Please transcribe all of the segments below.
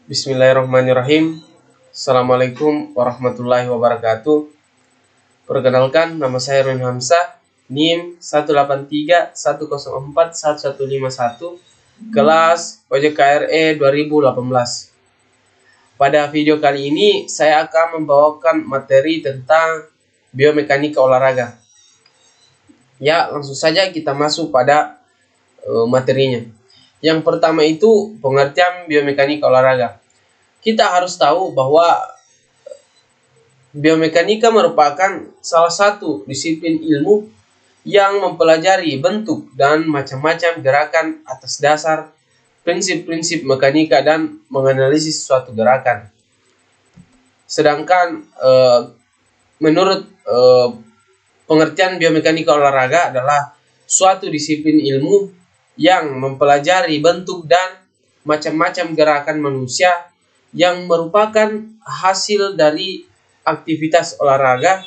Bismillahirrahmanirrahim. Assalamualaikum warahmatullahi wabarakatuh. Perkenalkan, nama saya Rin Hamzah, NIM 183104151, kelas OJKRE 2018. Pada video kali ini, saya akan membawakan materi tentang biomekanika olahraga. Ya, langsung saja kita masuk pada materinya. Yang pertama itu pengertian biomekanika olahraga. Kita harus tahu bahwa biomekanika merupakan salah satu disiplin ilmu yang mempelajari bentuk dan macam-macam gerakan atas dasar prinsip-prinsip mekanika dan menganalisis suatu gerakan. Sedangkan menurut pengertian biomekanika olahraga adalah suatu disiplin ilmu yang mempelajari bentuk dan macam-macam gerakan manusia yang merupakan hasil dari aktivitas olahraga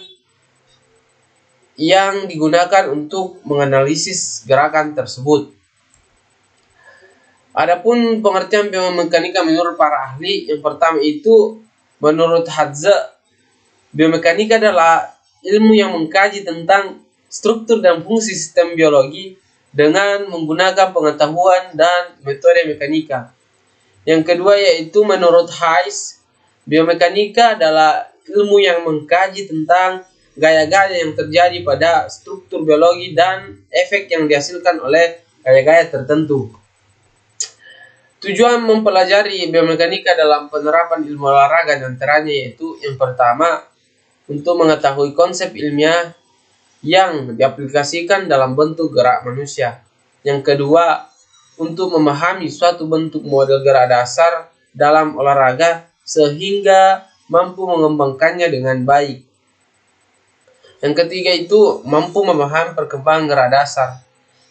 yang digunakan untuk menganalisis gerakan tersebut. Adapun pengertian biomekanika menurut para ahli, yang pertama itu menurut Hadza, biomekanika adalah ilmu yang mengkaji tentang struktur dan fungsi sistem biologi dengan menggunakan pengetahuan dan metode mekanika. Yang kedua yaitu menurut Hayes, biomekanika adalah ilmu yang mengkaji tentang gaya-gaya yang terjadi pada struktur biologi dan efek yang dihasilkan oleh gaya-gaya tertentu. Tujuan mempelajari biomekanika dalam penerapan ilmu olahraga antaranya yaitu yang pertama, untuk mengetahui konsep ilmiah yang diaplikasikan dalam bentuk gerak manusia. Yang kedua, untuk memahami suatu bentuk model gerak dasar dalam olahraga sehingga mampu mengembangkannya dengan baik. Yang ketiga itu mampu memahami perkembangan gerak dasar.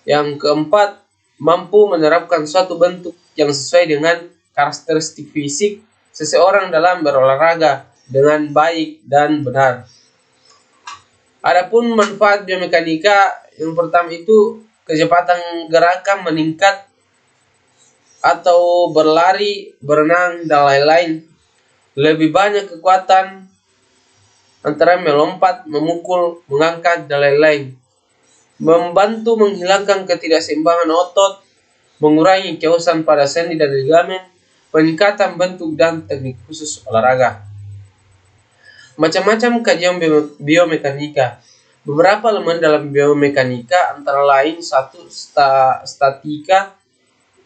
Yang keempat, mampu menerapkan suatu bentuk yang sesuai dengan karakteristik fisik seseorang dalam berolahraga dengan baik dan benar. Adapun manfaat biomekanika, yang pertama itu kecepatan gerakan meningkat atau berlari, berenang, dan lain-lain. Lebih banyak kekuatan antara melompat, memukul, mengangkat, dan lain-lain. Membantu menghilangkan ketidakseimbangan otot, mengurangi keosan pada sendi dan ligamen, peningkatan bentuk dan teknik khusus olahraga. Macam-macam kajian biomekanika. Beberapa elemen dalam biomekanika antara lain satu, statika,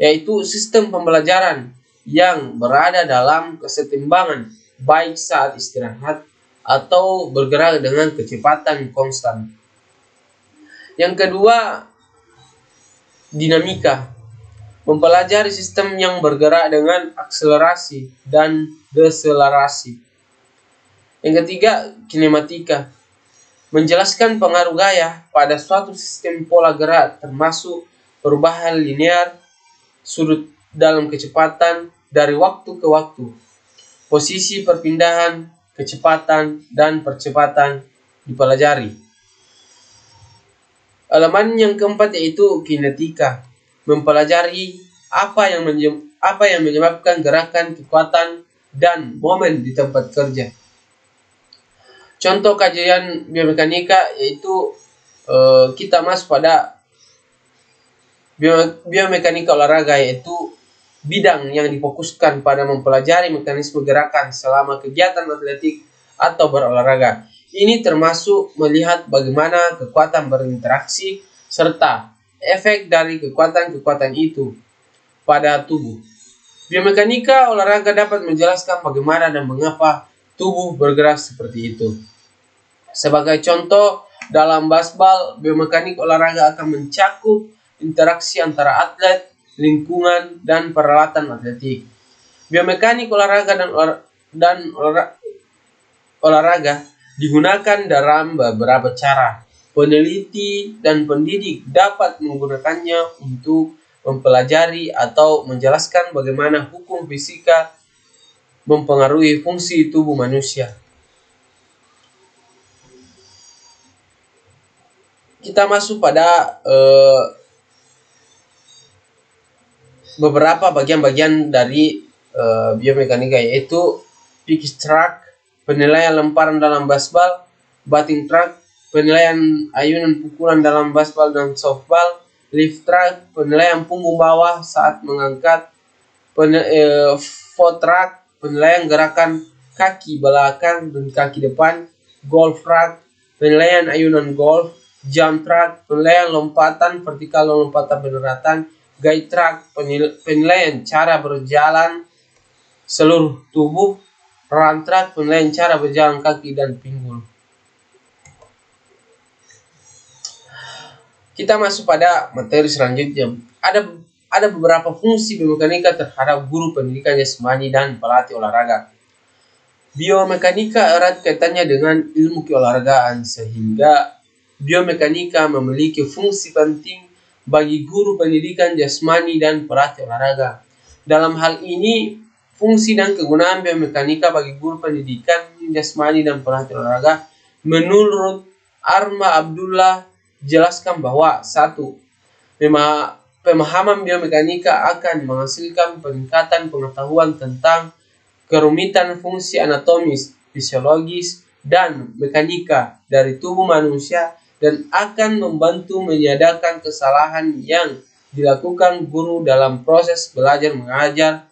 yaitu sistem pembelajaran yang berada dalam kesetimbangan baik saat istirahat atau bergerak dengan kecepatan konstan. Yang kedua, dinamika, mempelajari sistem yang bergerak dengan akselerasi dan deselerasi. Yang ketiga, kinematika, menjelaskan pengaruh gaya pada suatu sistem pola gerak termasuk perubahan linear, sudut dalam kecepatan dari waktu ke waktu, posisi perpindahan, kecepatan, dan percepatan dipelajari. Elemen yang keempat yaitu kinetika, mempelajari apa yang menyebabkan gerakan, kekuatan, dan momen di tempat kerja. Contoh kajian biomekanika yaitu kita masuk pada biomekanika olahraga, yaitu bidang yang difokuskan pada mempelajari mekanisme gerakan selama kegiatan atletik atau berolahraga. Ini termasuk melihat bagaimana kekuatan berinteraksi serta efek dari kekuatan-kekuatan itu pada tubuh. Biomekanika olahraga dapat menjelaskan bagaimana dan mengapa tubuh bergerak seperti itu. Sebagai contoh, dalam baseball, biomekanik olahraga akan mencakup interaksi antara atlet, lingkungan, dan peralatan atletik. Biomekanik olahraga dan olahraga digunakan dalam beberapa cara. Peneliti dan pendidik dapat menggunakannya untuk mempelajari atau menjelaskan bagaimana hukum fisika mempengaruhi fungsi tubuh manusia. Kita masuk pada beberapa bagian-bagian dari biomekanika, yaitu pitch track, penilaian lemparan dalam baseball, batting track, penilaian ayunan pukulan dalam baseball dan softball, lift track, penilaian punggung bawah saat mengangkat, foot track, penilaian gerakan kaki belakang dan kaki depan, golf track, penilaian ayunan golf, jump track, penilaian lompatan vertikal dan lompatan pendaratan, guide track, penilaian cara berjalan seluruh tubuh, run track, penilaian cara berjalan kaki dan pinggul. Kita masuk pada materi selanjutnya. Ada beberapa fungsi biomekanika terhadap guru pendidikan jasmani dan pelatih olahraga. Biomekanika erat kaitannya dengan ilmu keolahragaan, sehingga biomekanika memiliki fungsi penting bagi guru pendidikan jasmani dan pelatih olahraga. Dalam hal ini, fungsi dan kegunaan biomekanika bagi guru pendidikan jasmani dan pelatih olahraga menurut Arma Abdullah jelaskan bahwa 1. Pemahaman biomekanika akan menghasilkan peningkatan pengetahuan tentang kerumitan fungsi anatomis, fisiologis, dan mekanika dari tubuh manusia dan akan membantu menyadarkan kesalahan yang dilakukan guru dalam proses belajar mengajar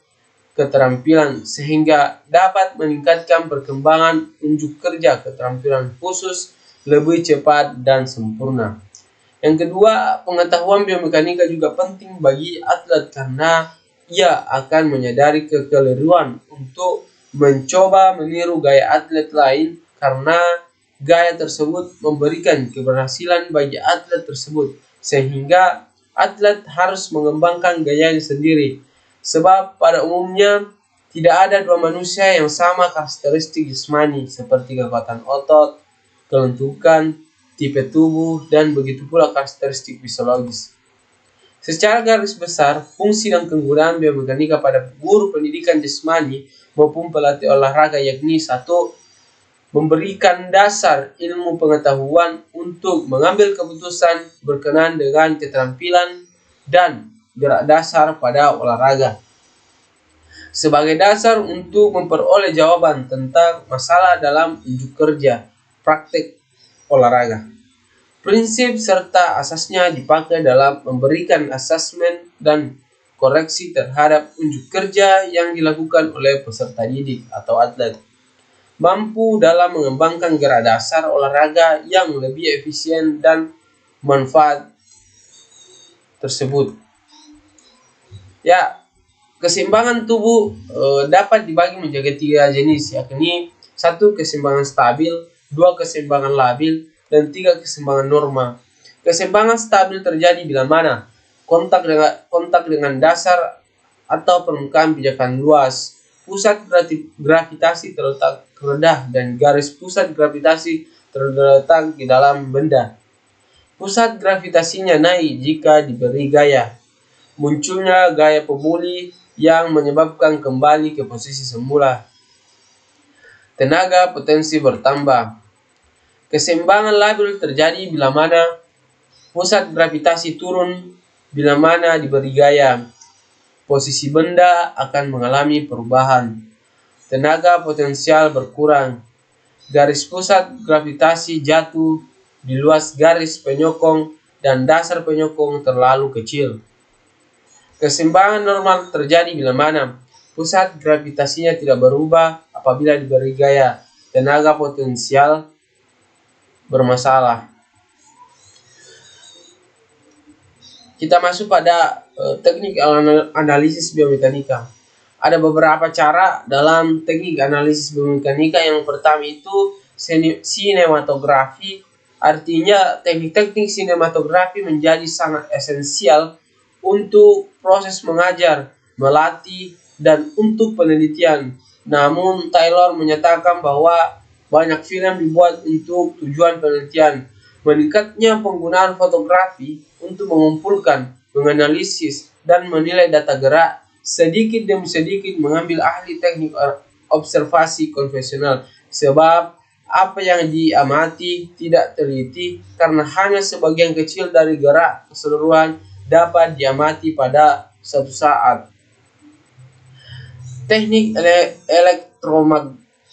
keterampilan sehingga dapat meningkatkan perkembangan unjuk kerja keterampilan khusus lebih cepat dan sempurna. Yang kedua, pengetahuan biomekanika juga penting bagi atlet karena ia akan menyadari kekeliruan untuk mencoba meniru gaya atlet lain karena gaya tersebut memberikan keberhasilan bagi atlet tersebut sehingga atlet harus mengembangkan gayanya sendiri. Sebab pada umumnya tidak ada dua manusia yang sama karakteristik jasmani seperti kekuatan otot, kelentukan, tipe tubuh, dan begitu pula karakteristik fisiologis. Secara garis besar, fungsi dan kegunaan biomekanika pada guru pendidikan jasmani maupun pelatih olahraga yakni 1. Memberikan dasar ilmu pengetahuan untuk mengambil keputusan berkenaan dengan keterampilan dan gerak dasar pada olahraga. Sebagai dasar untuk memperoleh jawaban tentang masalah dalam unjuk kerja, praktik olahraga. Prinsip serta asasnya dipakai dalam memberikan asesmen dan koreksi terhadap unjuk kerja yang dilakukan oleh peserta didik atau atlet. Mampu dalam mengembangkan gerak dasar olahraga yang lebih efisien dan manfaat tersebut. Ya, keseimbangan tubuh dapat dibagi menjadi 3 jenis, yakni 1. Keseimbangan stabil, 2. Keseimbangan labil, dan 3. Keseimbangan normal. Keseimbangan stabil terjadi bila mana kontak dengan dasar atau permukaan pijakan luas, pusat gravitasi terletak rendah dan garis pusat gravitasi terletak di dalam benda. Pusat gravitasinya naik jika diberi gaya. Munculnya gaya pemulih yang menyebabkan kembali ke posisi semula. Tenaga potensi bertambah. Keseimbangan labil terjadi bila mana pusat gravitasi turun bila mana diberi gaya. Posisi benda akan mengalami perubahan. Tenaga potensial berkurang. Garis pusat gravitasi jatuh di luas garis penyokong dan dasar penyokong terlalu kecil. Keseimbangan normal terjadi bila mana pusat gravitasinya tidak berubah apabila diberi gaya. Tenaga potensial bermasalah. Kita masuk pada teknik analisis biomekanika. Ada beberapa cara dalam teknik analisis biomekanika. Yang pertama itu sinematografi. Artinya teknik-teknik sinematografi menjadi sangat esensial untuk proses mengajar, melatih, dan untuk penelitian. Namun Taylor menyatakan bahwa banyak film dibuat untuk tujuan penelitian. Meningkatnya penggunaan fotografi untuk mengumpulkan, menganalisis, dan menilai data gerak sedikit demi sedikit mengambil ahli teknik observasi konvensional. Sebab apa yang diamati tidak teliti karena hanya sebagian kecil dari gerak keseluruhan dapat diamati pada suatu saat. Teknik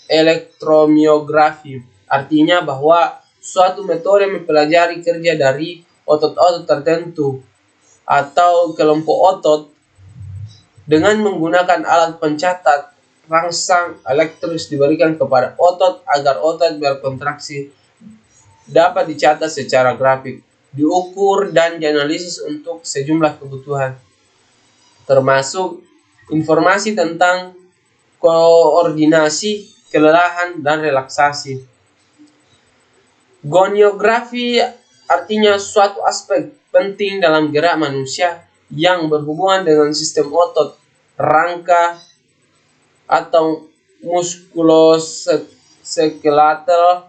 elektromiografi artinya bahwa suatu metode mempelajari kerja dari otot-otot tertentu atau kelompok otot dengan menggunakan alat pencatat. Rangsang elektris diberikan kepada otot agar otot berkontraksi dapat dicatat secara grafik, diukur, dan dianalisis untuk sejumlah kebutuhan, termasuk informasi tentang koordinasi, kelelahan, dan relaksasi. Goniografi artinya suatu aspek penting dalam gerak manusia yang berhubungan dengan sistem otot, rangka, atau muskuloskeletal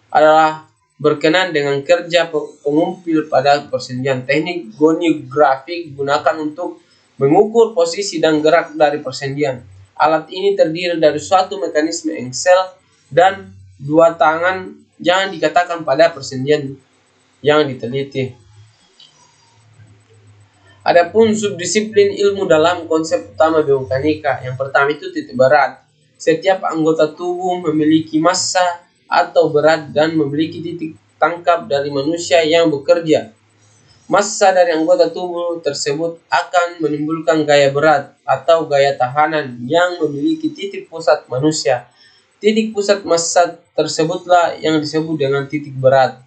adalah berkenan dengan kerja pengumpil pada persendian. Teknik goniografi digunakan untuk mengukur posisi dan gerak dari persendian. Alat ini terdiri dari suatu mekanisme engsel dan dua tangan yang dikatakan pada persendian yang diteliti. Adapun subdisiplin ilmu dalam konsep utama biomekanika, yang pertama itu titik berat. Setiap anggota tubuh memiliki massa atau berat dan memiliki titik tangkap dari manusia yang bekerja. Massa dari anggota tubuh tersebut akan menimbulkan gaya berat atau gaya tahanan yang memiliki titik pusat manusia. Titik pusat massa tersebutlah yang disebut dengan titik berat.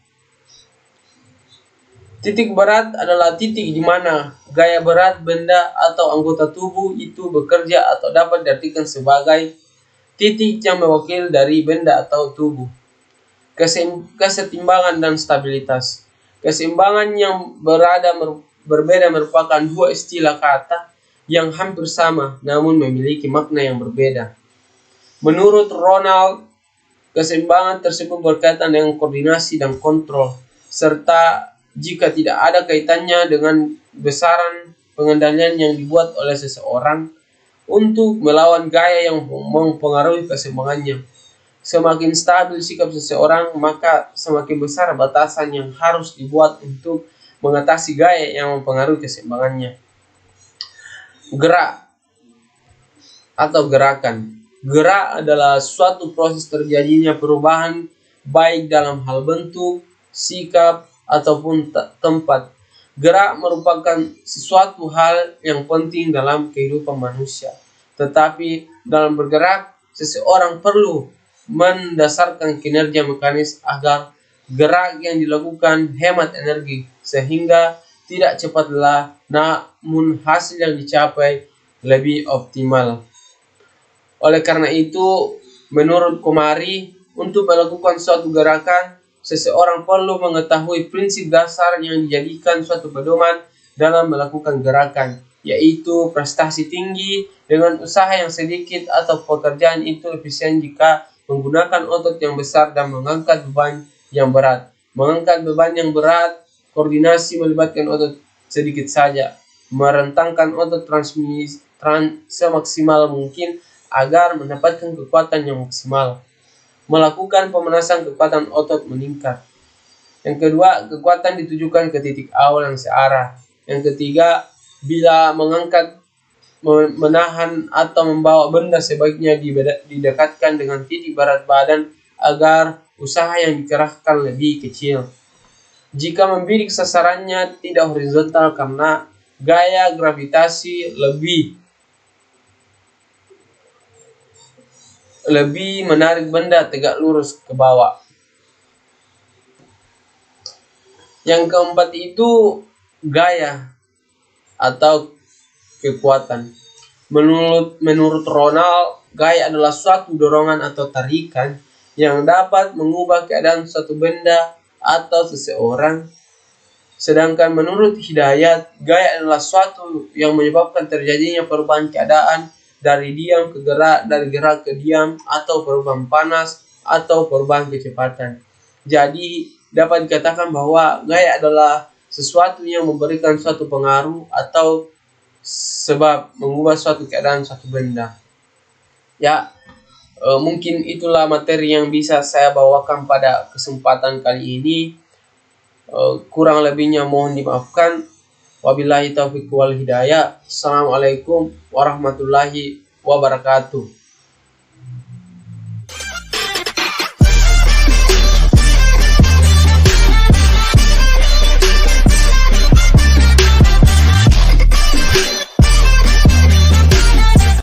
Titik berat adalah titik di mana gaya berat benda atau anggota tubuh itu bekerja atau dapat diartikan sebagai titik yang mewakili dari benda atau tubuh. Kesetimbangan dan stabilitas. Keseimbangan yang berbeda merupakan dua istilah kata yang hampir sama namun memiliki makna yang berbeda. Menurut Ronald, keseimbangan tersebut berkaitan dengan koordinasi dan kontrol, serta jika tidak ada kaitannya dengan besaran pengendalian yang dibuat oleh seseorang untuk melawan gaya yang mempengaruhi keseimbangannya. Semakin stabil sikap seseorang, maka semakin besar batasan yang harus dibuat untuk mengatasi gaya yang mempengaruhi keseimbangannya. Gerak atau gerakan. Gerak adalah suatu proses terjadinya perubahan baik dalam hal bentuk, sikap, ataupun tempat. Gerak merupakan sesuatu hal yang penting dalam kehidupan manusia. Tetapi dalam bergerak, seseorang perlu mendasarkan kinerja mekanis agar gerak yang dilakukan hemat energi sehingga tidak cepat lelah, namun hasil yang dicapai lebih optimal. Oleh karena itu, menurut Komari, untuk melakukan suatu gerakan, seseorang perlu mengetahui prinsip dasar yang dijadikan suatu pedoman dalam melakukan gerakan, yaitu prestasi tinggi dengan usaha yang sedikit atau pekerjaan itu efisien jika menggunakan otot yang besar dan mengangkat beban yang berat. Mengangkat beban yang berat, koordinasi melibatkan otot sedikit saja. Merentangkan otot semaksimal mungkin agar mendapatkan kekuatan yang maksimal. Melakukan pemanasan kekuatan otot meningkat. Yang kedua, kekuatan ditujukan ke titik awal yang searah. Yang ketiga, bila mengangkat, menahan, atau membawa benda sebaiknya didekatkan dengan titik berat badan agar usaha yang dikerahkan lebih kecil. Jika membidik sasarannya tidak horizontal karena gaya gravitasi lebih menarik benda tegak lurus ke bawah. Yang keempat itu gaya atau kekuatan. Menurut Ronald, gaya adalah suatu dorongan atau tarikan yang dapat mengubah keadaan suatu benda atau seseorang. Sedangkan menurut Hidayat, gaya adalah suatu yang menyebabkan terjadinya perubahan keadaan dari diam ke gerak, dari gerak ke diam, atau perubahan panas, atau perubahan kecepatan. Jadi, dapat dikatakan bahwa gaya adalah sesuatu yang memberikan suatu pengaruh atau sebab mengubah suatu keadaan suatu benda. Ya, mungkin itulah materi yang bisa saya bawakan pada kesempatan kali ini. Kurang lebihnya mohon dimaafkan. Wabillahi taufiq wal hidayah. Assalamualaikum warahmatullahi wabarakatuh.